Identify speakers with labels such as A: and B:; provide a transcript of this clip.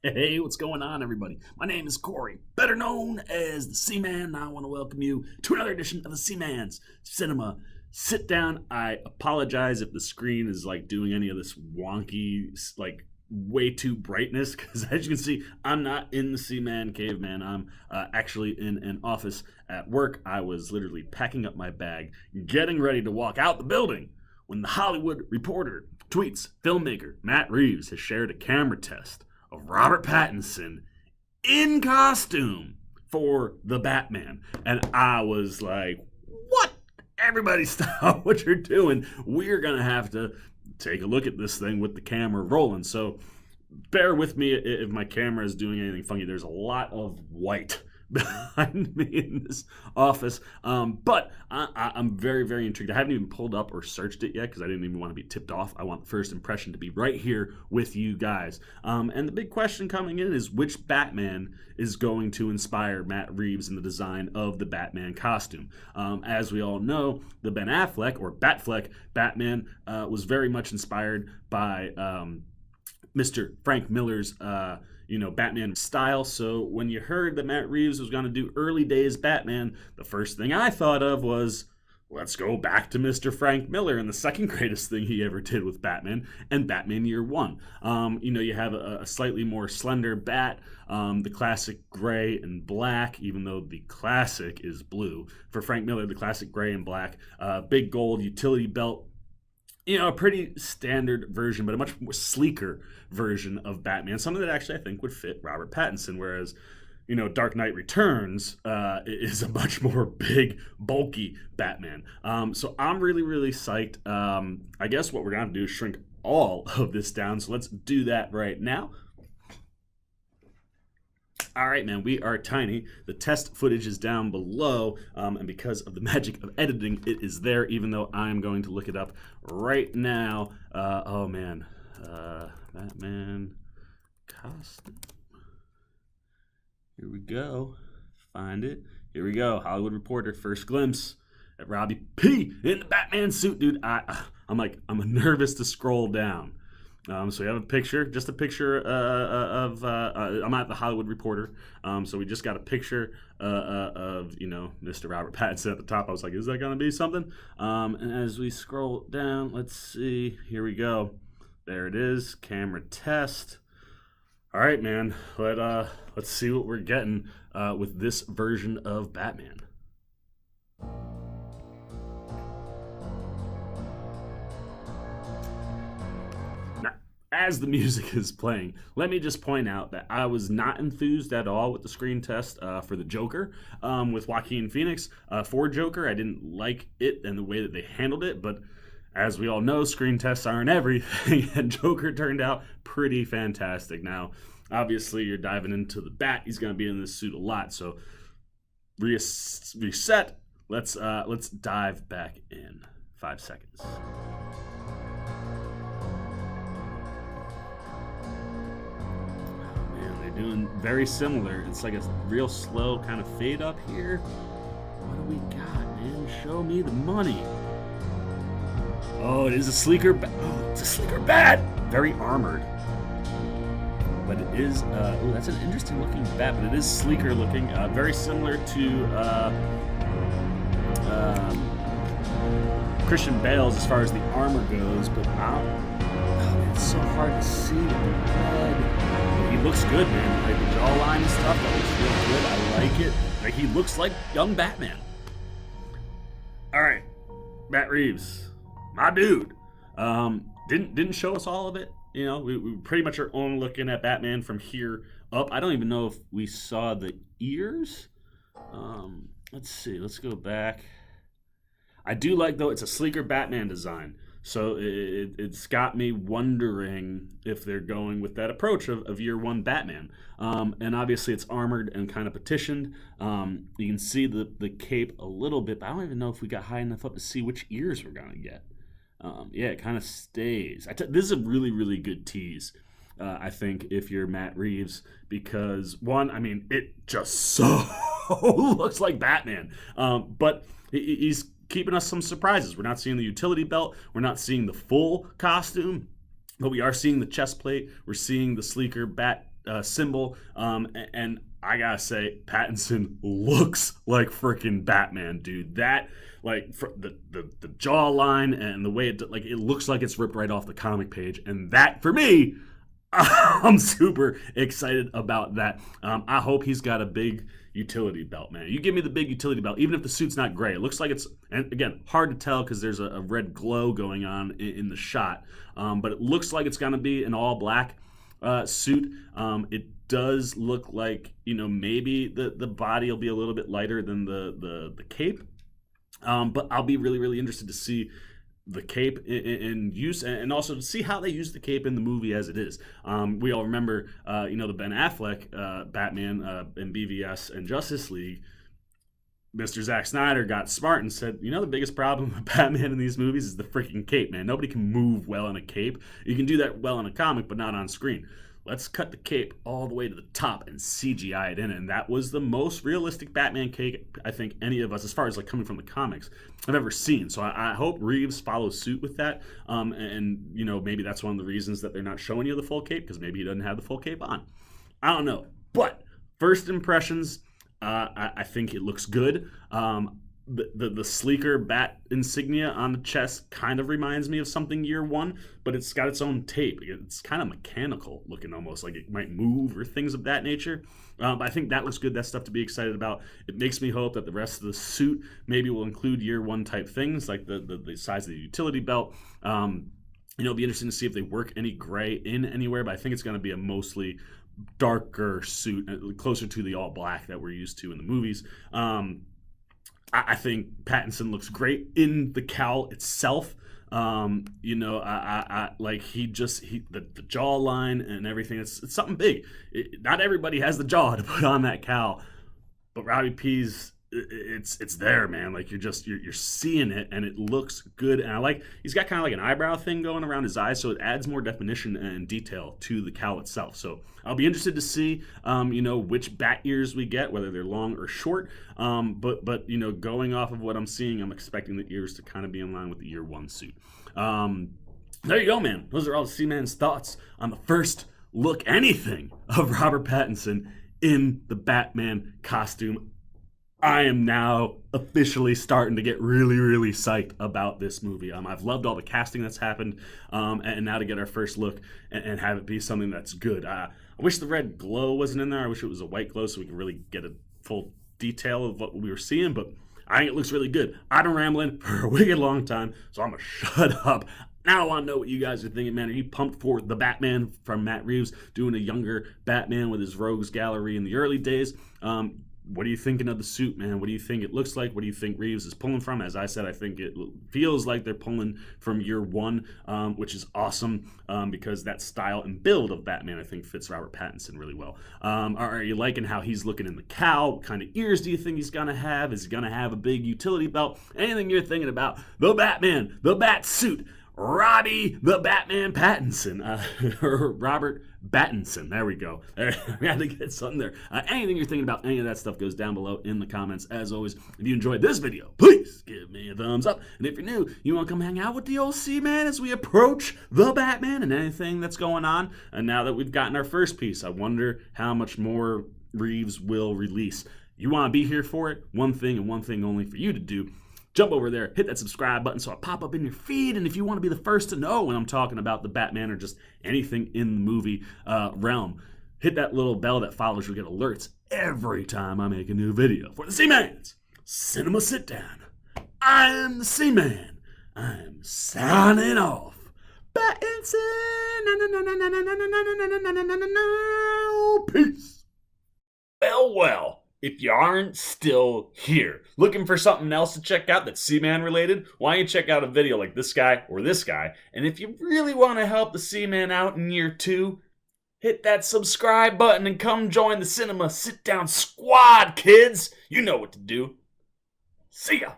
A: Hey, what's going on, everybody? My name is Corey, better known as the Seaman. I want to welcome you to another edition of the Seaman's Cinema Sit Down. I apologize if the screen is like doing any of this wonky, like way too brightness, because as you can see, I'm not in the Seaman caveman. I'm actually in an office at work. I was literally packing up my bag, getting ready to walk out the building when the Hollywood Reporter tweets filmmaker Matt Reeves has shared a camera test of Robert Pattinson in costume for the Batman. And I was like, what? Everybody stop what you're doing. We're going to have to take a look at this thing with the camera rolling. So bear with me if my camera is doing anything funky. There's a lot of white behind me in this office. But I'm very, very intrigued. I haven't even pulled up or searched it yet because I didn't even want to be tipped off. I want the first impression to be right here with you guys. And the big question coming in is which Batman is going to inspire Matt Reeves in the design of the Batman costume. As we all know, the Ben Affleck or Batfleck Batman was very much inspired by Mr. Frank Miller's Batman style. So when you heard that Matt Reeves was going to do early days Batman, the first thing I thought of was, let's go back to Mr. Frank Miller and the second greatest thing he ever did with Batman and Batman Year One. You have a slightly more slender bat, the classic gray and black, even though the classic is blue. For Frank Miller, the classic gray and black, big gold utility belt. A pretty standard version, but a much more sleeker version of Batman. Something that actually I think would fit Robert Pattinson, whereas, Dark Knight Returns is a much more big, bulky Batman. So I'm really, really psyched. I guess what we're going to do is shrink all of this down. So let's do that right now. All right, man, we are tiny. The test footage is down below, and because of the magic of editing, it is there, even though I'm going to look it up right now. Batman costume. Here we go. Find it. Here we go. Hollywood Reporter, first glimpse at Robbie P. in the Batman suit, dude. I'm nervous to scroll down. So we have a picture, just a picture of, I'm at the Hollywood Reporter. So we just got a picture of, Mr. Robert Pattinson at the top. I was like, is that going to be something? And as we scroll down, let's see. Here we go. There it is. Camera test. All right, man. Let's see what we're getting with this version of Batman. As the music is playing, let me just point out that I was not enthused at all with the screen test for the Joker with Joaquin Phoenix. For Joker, I didn't like it and the way that they handled it, but as we all know, screen tests aren't everything, and Joker turned out pretty fantastic. Now, obviously, you're diving into the Bat. He's going to be in this suit a lot, so reset. Let's dive back in. 5 seconds. Doing very similar. It's like a real slow kind of fade up here. What do we got, man? Show me the money. Oh, it is a sleeker bat. Oh, it's a sleeker bat. Very armored. But it is, that's an interesting looking bat, but it is sleeker looking. Very similar to Christian Bale's as far as the armor goes, but it's so hard to see with the red. He looks good, man. Like the jawline and stuff, that looks real good. I like it. Like he looks like young Batman. All right, Matt Reeves, my dude. Didn't show us all of it. We pretty much are only looking at Batman from here up. I don't even know if we saw the ears. Let's see. Let's go back. I do like, though, it's a sleeker Batman design. So it's got me wondering if they're going with that approach of Year One Batman. And obviously it's armored and kind of petitioned. You can see the cape a little bit, but I don't even know if we got high enough up to see which ears we're going to get. It kind of stays. This is a really, really good tease, I think, if you're Matt Reeves, because, one, it just so looks like Batman. But he's keeping us some surprises. We're not seeing the utility belt. We're not seeing the full costume, but we are seeing the chest plate. We're seeing the sleeker bat symbol. And I gotta say, Pattinson looks like freaking Batman, dude. That like the jawline and the way it looks like it's ripped right off the comic page, and that for me, I'm super excited about that. I hope he's got a big utility belt, man. You give me the big utility belt, even if the suit's not gray. It looks like it's, and again, hard to tell because there's a red glow going on in the shot. But it looks like it's gonna be an all black suit. It does look like, maybe the body will be a little bit lighter than the cape. But I'll be really, really interested to see the cape in use, and also to see how they use the cape in the movie as it is. We all remember, the Ben Affleck Batman in BVS and Justice League. Mr. Zack Snyder got smart and said, the biggest problem with Batman in these movies is the freaking cape, man. Nobody can move well in a cape. You can do that well in a comic, but not on screen. Let's cut the cape all the way to the top and CGI it in. And that was the most realistic Batman cape I think any of us, as far as like coming from the comics, I've ever seen. So I hope Reeves follows suit with that. And maybe that's one of the reasons that they're not showing you the full cape, because maybe he doesn't have the full cape on. I don't know. But first impressions, I think it looks good. The sleeker bat insignia on the chest kind of reminds me of something Year One, but it's got its own tape. It's kind of mechanical looking, almost like it might move or things of that nature. But I think that looks good. That's stuff to be excited about. It makes me hope that the rest of the suit maybe will include Year One type things, like the size of the utility belt. It'll be interesting to see if they work any gray in anywhere, but I think it's going to be a mostly darker suit, closer to the all black that we're used to in the movies. I think Pattinson looks great in the cowl itself. The jawline and everything. It's something big. Not everybody has the jaw to put on that cowl, but Robbie P's, it's there, man. Like you're seeing it, and it looks good. And I like, he's got kind of like an eyebrow thing going around his eyes, so it adds more definition and detail to the cowl itself. So I'll be interested to see, which bat ears we get, whether they're long or short. But going off of what I'm seeing, I'm expecting the ears to kind of be in line with the Year One suit. There you go, man. Those are all the Seaman's thoughts on the first look anything of Robert Pattinson in the Batman costume. I am now officially starting to get really, really psyched about this movie. I've loved all the casting that's happened, and now to get our first look and have it be something that's good. I wish the red glow wasn't in there. I wish it was a white glow so we could really get a full detail of what we were seeing, but I think it looks really good. I've been rambling for a wicked long time, so I'm going to shut up. Now I want to know what you guys are thinking, man. Are you pumped for the Batman from Matt Reeves doing a younger Batman with his rogues gallery in the early days? What are you thinking of the suit, man? What do you think it looks like? What do you think Reeves is pulling from? As I said, I think it feels like they're pulling from Year One, which is awesome, because that style and build of Batman, I think, fits Robert Pattinson really well. Are you liking how he's looking in the cowl? What kind of ears do you think he's going to have? Is he going to have a big utility belt? Anything you're thinking about the Batman, the Batsuit, Robbie the Batman Pattinson, or Robert Battinson. There we go. We had to get something there. Anything you're thinking about any of that stuff goes down below in the comments. As always, if you enjoyed this video, please give me a thumbs up. And if you're new, you want to come hang out with the old C-Man as we approach the Batman and anything that's going on. And now that we've gotten our first piece, I wonder how much more Reeves will release. You want to be here for it? One thing and one thing only for you to do. Jump over there, hit that subscribe button so I pop up in your feed. And if you want to be the first to know when I'm talking about the Batman or just anything in the movie realm, hit that little bell that follows. You'll get alerts every time I make a new video. For the C-Man's Cinema Sit Down, I am the C-Man. I'm signing off. Pattinson. Peace. Well. If you aren't still here, looking for something else to check out that's C-Man related, why don't you check out a video like this guy or this guy? And if you really want to help the C-Man out in Year 2, hit that subscribe button and come join the Cinema Sit Down Squad, kids. You know what to do. See ya.